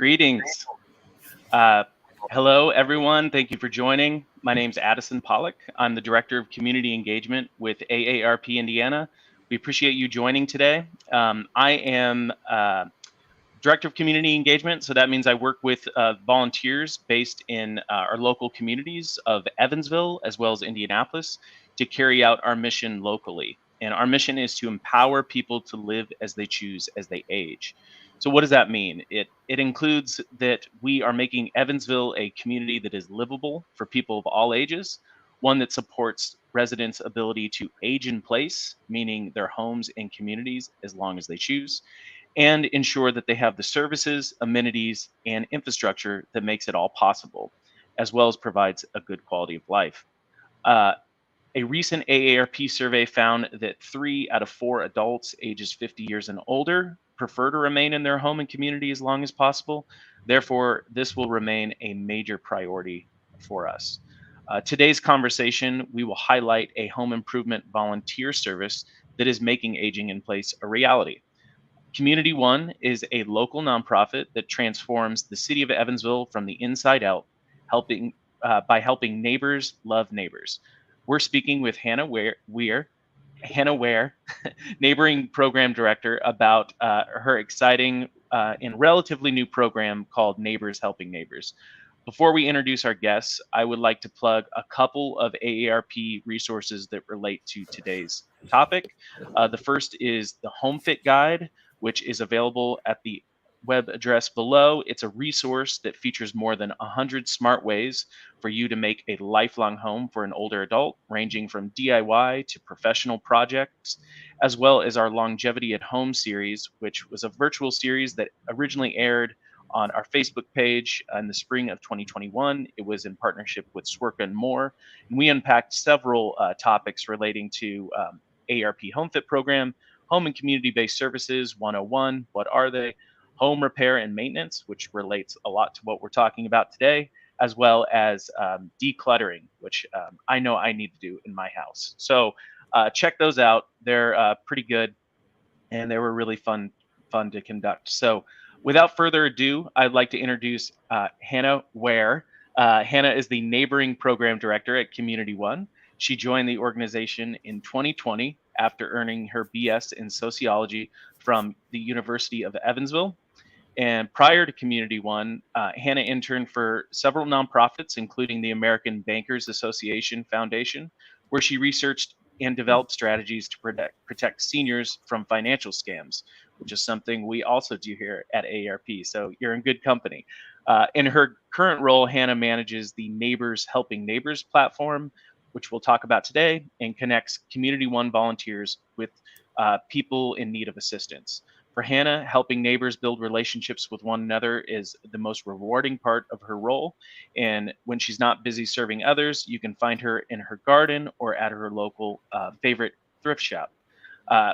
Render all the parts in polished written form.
Greetings. Uh, Hello, everyone. Thank you for joining. My name's Addison Pollock. I'm the Director of Community Engagement with AARP Indiana. We appreciate you joining today. I am Director of Community Engagement, so that means I work with volunteers based in our local communities of Evansville as well as Indianapolis to carry out our mission locally. And our mission is to empower people to live as they choose as they age. So what does that mean? It includes that we are making Evansville a community that is livable for people of all ages, one that supports residents' ability to age in place, meaning their homes and communities as long as they choose, and ensure that they have the services, amenities, and infrastructure that makes it all possible, as well as provides a good quality of life. Uh, a recent AARP survey found that 3 out of 4 adults ages 50 years and older prefer to remain in their home and community as long as possible. Therefore, this will remain a major priority for us. Today's conversation, we will highlight a home improvement volunteer service that is making aging in place a reality. Community One is a local nonprofit that transforms the city of Evansville from the inside out, helping by helping neighbors love neighbors. We're speaking with Hannah Ware, neighboring program director, about her exciting and relatively new program called Neighbors Helping Neighbors. Before we introduce our guests, I would like to plug a couple of AARP resources that relate to today's topic. The first is the Home Fit Guide, which is available at the web address below. It's a resource that features more than 100 smart ways for you to make a lifelong home for an older adult, ranging from DIY to professional projects, as well as our Longevity at Home series, which was a virtual series that originally aired on our Facebook page in the spring of 2021. It was in partnership with Swerka and More. And we unpacked several topics relating to AARP Home Fit program, home and community-based services 101, what are they? Home repair and maintenance, which relates a lot to what we're talking about today, as well as decluttering, which I know I need to do in my house. So check those out. They're pretty good, and they were really fun to conduct. So without further ado, I'd like to introduce Hannah Ware. Hannah is the neighboring program director at Community One. She joined the organization in 2020 after earning her BS in sociology from the University of Evansville. And prior to Community One, Hannah interned for several nonprofits, including the American Bankers Association Foundation, where she researched and developed strategies to protect seniors from financial scams, which is something we also do here at AARP. So you're in good company. In her current role, Hannah manages the Neighbors Helping Neighbors platform, which we'll talk about today, and connects Community One volunteers with people in need of assistance. For Hannah, helping neighbors build relationships with one another is the most rewarding part of her role. And when she's not busy serving others, you can find her in her garden or at her local favorite thrift shop.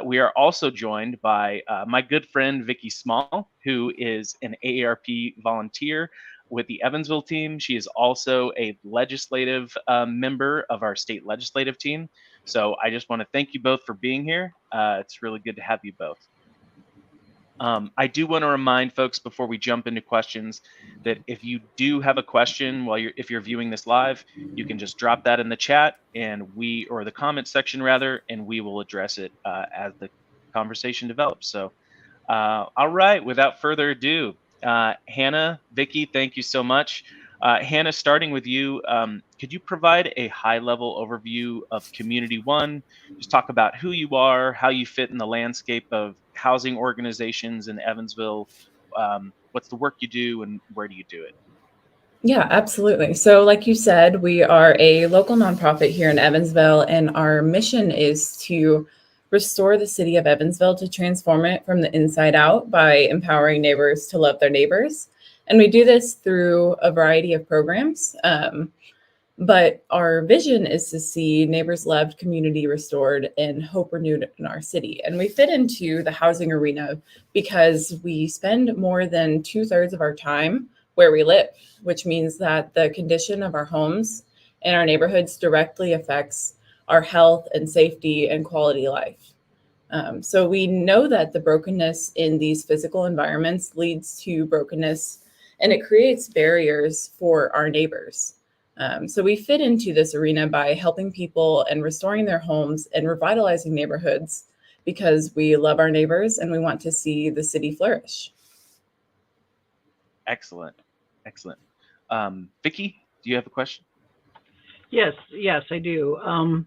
We are also joined by my good friend, Vicki Small, who is an AARP volunteer with the Evansville team. She is also a legislative member of our state legislative team. So I just want to thank you both for being here. It's really good to have you both. I do want to remind folks before we jump into questions that if you do have a question if you're viewing this live, you can just drop that in the chat or the comment section rather, and we will address it as the conversation develops. So, all right, without further ado, Hannah, Vicki, thank you so much. Hannah, starting with you, could you provide a high-level overview of Community One? Just talk about who you are, how you fit in the landscape of housing organizations in Evansville, what's the work you do, and where do you do it? Yeah, absolutely. So like you said, we are a local nonprofit here in Evansville, and our mission is to restore the city of Evansville, to transform it from the inside out by empowering neighbors to love their neighbors. And we do this through a variety of programs. But our vision is to see neighbors loved, community restored, and hope renewed in our city. And we fit into the housing arena because we spend more than 2/3 of our time where we live, which means that the condition of our homes and our neighborhoods directly affects our health and safety and quality of life. So we know that the brokenness in these physical environments leads to brokenness and it creates barriers for our neighbors. So we fit into this arena by helping people and restoring their homes and revitalizing neighborhoods because we love our neighbors and we want to see the city flourish. Excellent. Excellent. Vicky, do you have a question? Yes, I do. Um,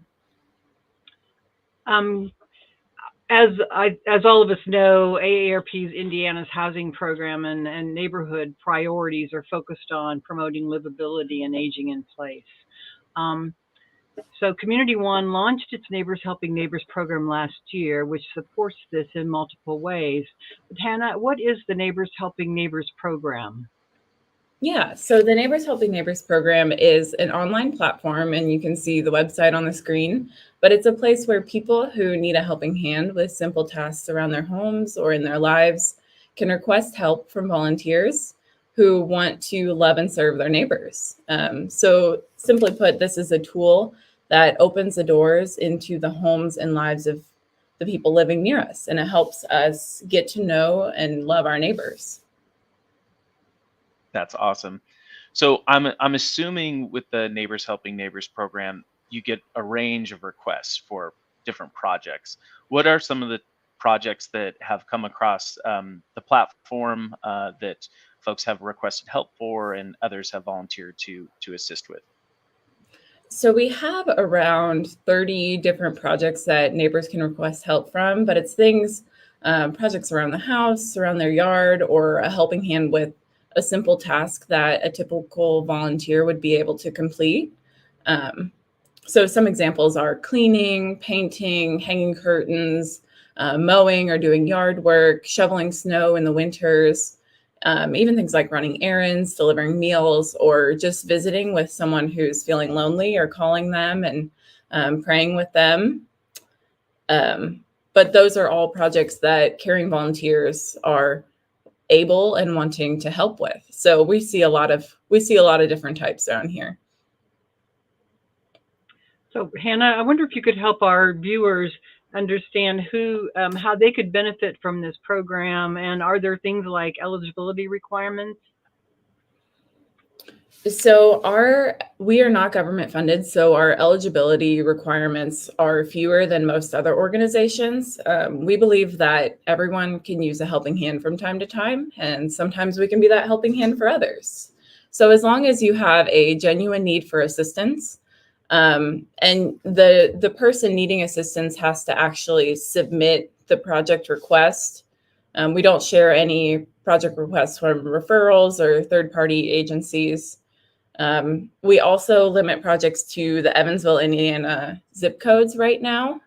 as all of us know, AARP's Indiana's housing program and neighborhood priorities are focused on promoting livability and aging in place. So Community One launched its Neighbors Helping Neighbors program last year, which supports this in multiple ways. But Hannah, what is the Neighbors Helping Neighbors program? Yeah, so the Neighbors Helping Neighbors program is an online platform, and you can see the website on the screen, but it's a place where people who need a helping hand with simple tasks around their homes or in their lives can request help from volunteers who want to love and serve their neighbors. So simply put, this is a tool that opens the doors into the homes and lives of the people living near us, and it helps us get to know and love our neighbors. That's awesome. So I'm assuming with the Neighbors Helping Neighbors program, you get a range of requests for different projects. What are some of the projects that have come across the platform that folks have requested help for, and others have volunteered to assist with? So we have around 30 different projects that neighbors can request help from, but it's things, projects around the house, around their yard, or a helping hand with a simple task that a typical volunteer would be able to complete. Um, so some examples are cleaning, painting, hanging curtains, mowing or doing yard work, shoveling snow in the winters, even things like running errands, delivering meals, or just visiting with someone who's feeling lonely or calling them and praying with them. But those are all projects that caring volunteers are able and wanting to help with. So we see a lot of different types around here. So Hannah, I wonder if you could help our viewers understand how they could benefit from this program, and are there things like eligibility requirements? So we are not government funded, so our eligibility requirements are fewer than most other organizations. We believe that everyone can use a helping hand from time to time, and sometimes we can be that helping hand for others. So as long as you have a genuine need for assistance, and the person needing assistance has to actually submit the project request. We don't share any project requests from referrals or third-party agencies. We also limit projects to the Evansville, Indiana zip codes right now.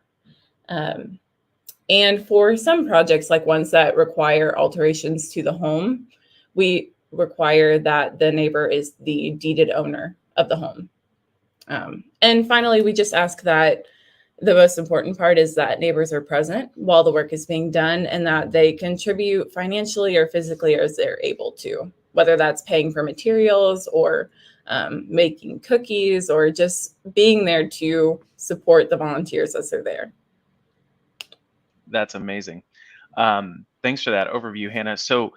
And for some projects, like ones that require alterations to the home, we require that the neighbor is the deeded owner of the home. And finally, we just ask that the most important part is that neighbors are present while the work is being done, and that they contribute financially or physically as they're able to, whether that's paying for materials or making cookies or just being there to support the volunteers as they're there. That's amazing. Thanks for that overview, Hannah. So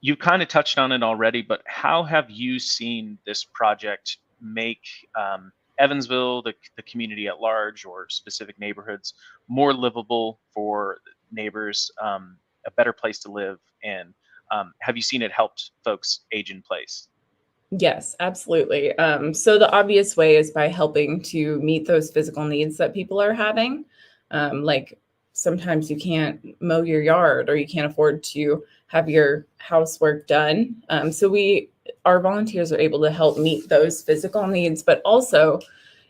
you kind of touched on it already, but how have you seen this project make Evansville, the community at large, or specific neighborhoods more livable for neighbors, a better place to live? And have you seen it helped folks age in place? Yes, absolutely. So the obvious way is by helping to meet those physical needs that people are having. Like sometimes you can't mow your yard or you can't afford to have your housework done. So our volunteers are able to help meet those physical needs, but also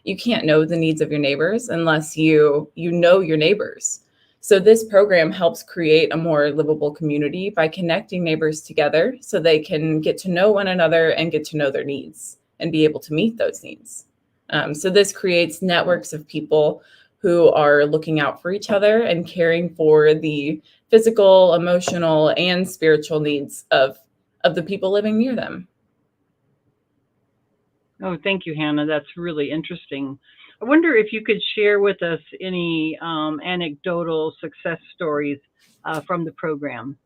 you can't know the needs of your neighbors unless you know your neighbors. So this program helps create a more livable community by connecting neighbors together so they can get to know one another and get to know their needs and be able to meet those needs. So this creates networks of people who are looking out for each other and caring for the physical, emotional, and spiritual needs of the people living near them. Oh, thank you, Hannah. That's really interesting. I wonder if you could share with us any anecdotal success stories from the program.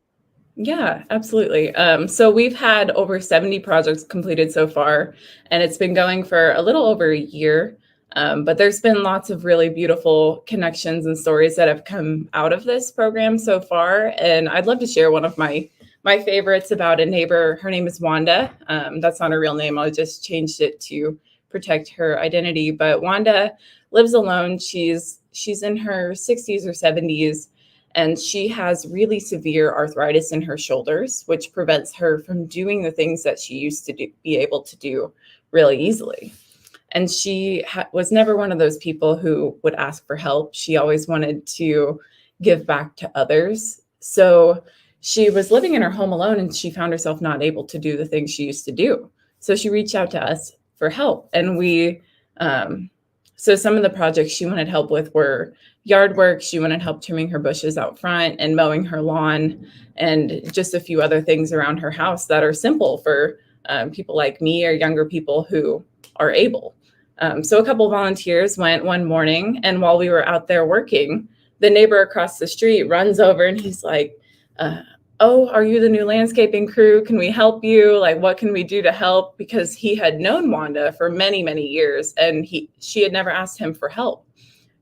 Yeah, absolutely. So we've had over 70 projects completed so far, and it's been going for a little over a year. But there's been lots of really beautiful connections and stories that have come out of this program so far. And I'd love to share one of my favorites about a neighbor. Her name is Wanda. That's not her real name. I just changed it to protect her identity. But Wanda lives alone. She's in her 60s or 70s, and she has really severe arthritis in her shoulders, which prevents her from doing the things that she used to be able to do really easily. And she was never one of those people who would ask for help. She always wanted to give back to others. So she was living in her home alone, and she found herself not able to do the things she used to do. So she reached out to us for help. And so some of the projects she wanted help with were yard work. She wanted help trimming her bushes out front and mowing her lawn, and just a few other things around her house that are simple for people like me or younger people who are able. So a couple of volunteers went one morning, and while we were out there working, the neighbor across the street runs over and he's like, oh, are you the new landscaping crew? Can we help you? Like, what can we do to help? Because he had known Wanda for many, many years, and she had never asked him for help.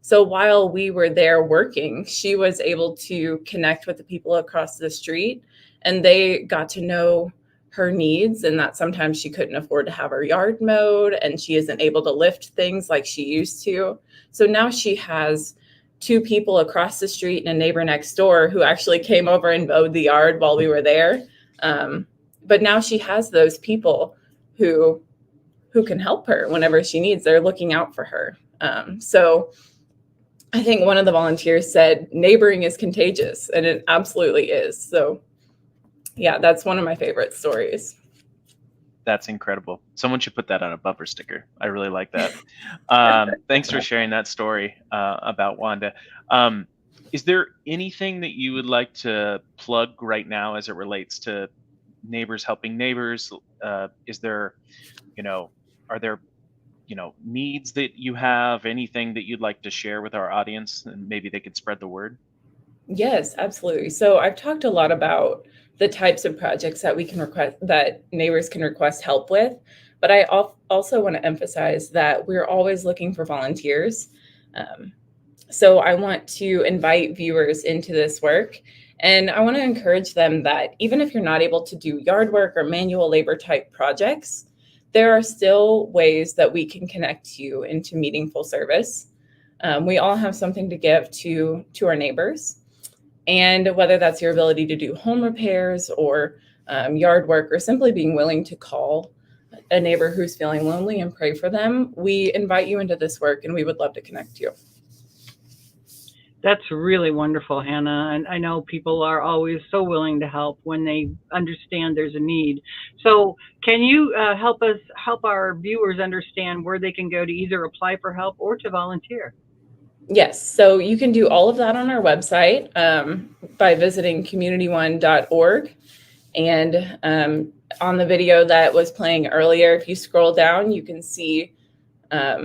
So while we were there working, she was able to connect with the people across the street, and they got to know her needs, and that sometimes she couldn't afford to have her yard mowed, and she isn't able to lift things like she used to. So now she has two people across the street and a neighbor next door who actually came over and mowed the yard while we were there. But now she has those people who can help her whenever she needs. They're looking out for her. So I think one of the volunteers said, neighboring is contagious, and it absolutely is. So yeah, that's one of my favorite stories. That's incredible. Someone should put that on a bumper sticker. I really like that. Thanks for sharing that story about Wanda. Is there anything that you would like to plug right now as it relates to neighbors helping neighbors? Is there, are there, needs that you have, anything that you'd like to share with our audience, and maybe they could spread the word? Yes, absolutely. So I've talked a lot about the types of projects that we can request, that neighbors can request help with, but I also want to emphasize that we're always looking for volunteers. So I want to invite viewers into this work, and I want to encourage them that even if you're not able to do yard work or manual labor type projects, there are still ways that we can connect you into meaningful service. We all have something to give to our neighbors. And whether that's your ability to do home repairs or yard work, or simply being willing to call a neighbor who's feeling lonely and pray for them, we invite you into this work, and we would love to connect you. That's really wonderful, Hannah. And I know people are always so willing to help when they understand there's a need. So can you help our viewers understand where they can go to either apply for help or to volunteer? Yes, so you can do all of that on our website by visiting communityone.org. And on the video that was playing earlier, if you scroll down, you can see, I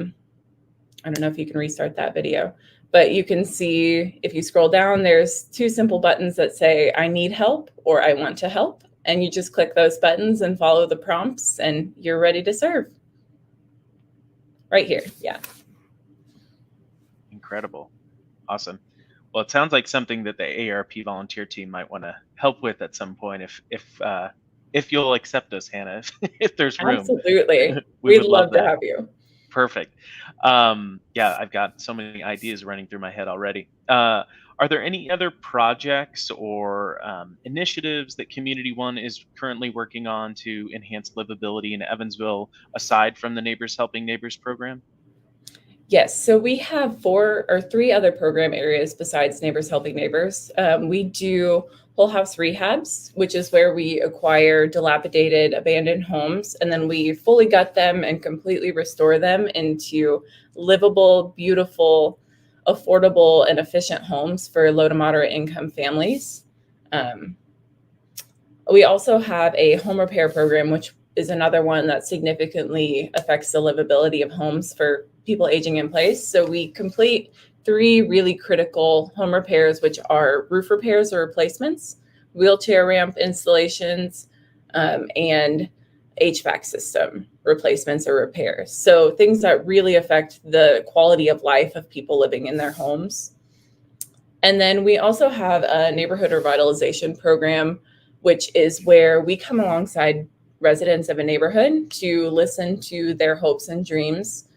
don't know if you can restart that video, but you can see, if you scroll down, there's two simple buttons that say, I need help or I want to help. And you just click those buttons and follow the prompts, and you're ready to serve. Right here, yeah. Incredible. Awesome. Well, it sounds like something that the AARP volunteer team might want to help with at some point, if you'll accept us, Hannah, if there's room. Absolutely. we We'd would love to that. have you. Perfect. Yeah, I've got so many ideas running through my head already. Are there any other projects or initiatives that Community One is currently working on to enhance livability in Evansville, aside from the Neighbors Helping Neighbors program? Yes, so we have 4 or 3 other program areas besides Neighbors Helping Neighbors. We do whole house rehabs, which is where we acquire dilapidated, abandoned homes, and then we fully gut them and completely restore them into livable, beautiful, affordable, and efficient homes for low to moderate income families. We also have a home repair program, which is another one that significantly affects the livability of homes for people aging in place. So we complete 3 really critical home repairs, which are roof repairs or replacements, wheelchair ramp installations, and HVAC system replacements or repairs. So things that really affect the quality of life of people living in their homes. And then we also have a neighborhood revitalization program, which is where we come alongside residents of a neighborhood to listen to their hopes and dreams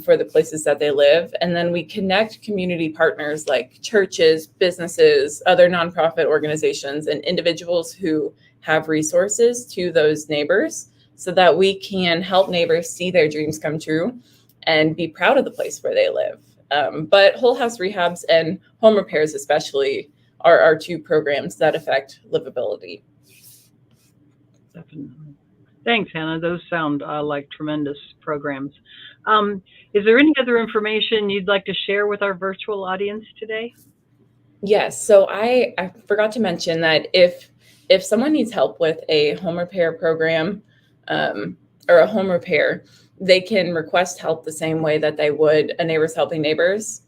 for the places that they live. And then we connect community partners like churches, businesses, other nonprofit organizations, and individuals who have resources to those neighbors so that we can help neighbors see their dreams come true and be proud of the place where they live. But whole house rehabs and home repairs especially are our two programs that affect livability. Definitely. Thanks, Hannah. Those sound like tremendous programs. Is there any other information you'd like to share with our virtual audience today? Yes. So I forgot to mention that if someone needs help with a home repair program or a home repair, they can request help the same way that they would a Neighbors Helping Neighbors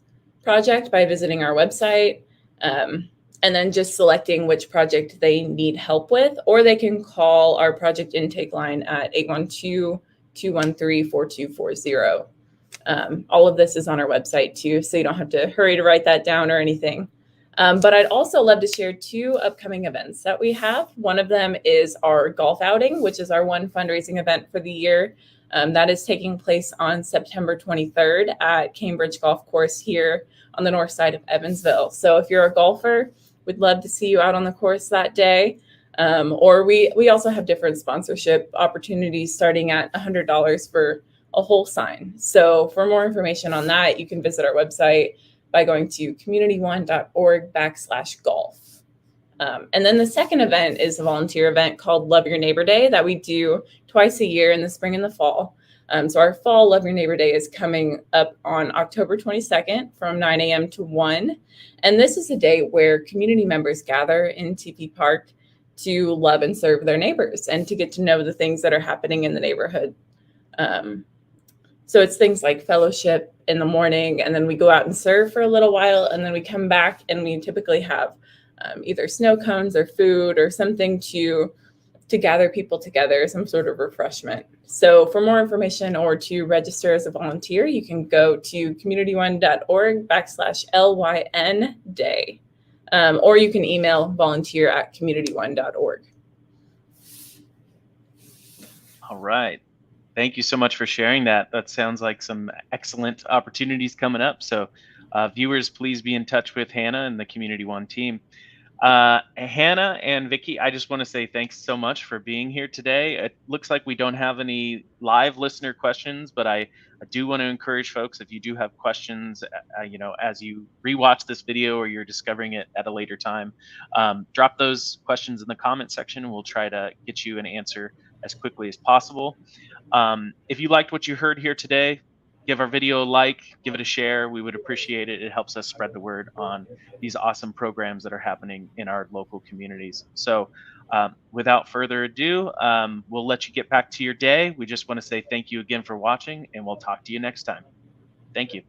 project by visiting our website and then just selecting which project they need help with, or they can call our project intake line at 812-213-4240. All of this is on our website too, so you don't have to hurry to write that down or anything. But I'd also love to share two upcoming events that we have. One of them is our golf outing, which is our one fundraising event for the year. That is taking place on September 23rd at Cambridge Golf Course here on the north side of Evansville. So if you're a golfer, we'd love to see you out on the course that day. Or we also have different sponsorship opportunities starting at $100 for a whole sign. So for more information on that, you can visit our website by going to community1.org/golf. And then the second event is a volunteer event called Love Your Neighbor Day that we do twice a year in the spring and the fall. So our fall Love Your Neighbor Day is coming up on October 22nd from 9 a.m. to 1. And this is a day where community members gather in TP Park to love and serve their neighbors and to get to know the things that are happening in the neighborhood. So it's things like fellowship in the morning, and then we go out and serve for a little while, and then we come back and we typically have either snow cones or food or something to gather people together, some sort of refreshment. So for more information or to register as a volunteer, you can go to community1.org/LYN day, or you can email volunteer@community1.org. All right. Thank you so much for sharing that. That sounds like some excellent opportunities coming up. So viewers, please be in touch with Hannah and the Community One team. Hannah and Vicki, I just want to say thanks so much for being here today. It looks like we don't have any live listener questions, but I do want to encourage folks, if you do have questions, as you rewatch this video or you're discovering it at a later time, drop those questions in the comment section and we'll try to get you an answer as quickly as possible. If you liked what you heard here today, give our video a like, give it a share. We would appreciate it. It helps us spread the word on these awesome programs that are happening in our local communities. So without further ado, we'll let you get back to your day. We just want to say thank you again for watching, and we'll talk to you next time. Thank you.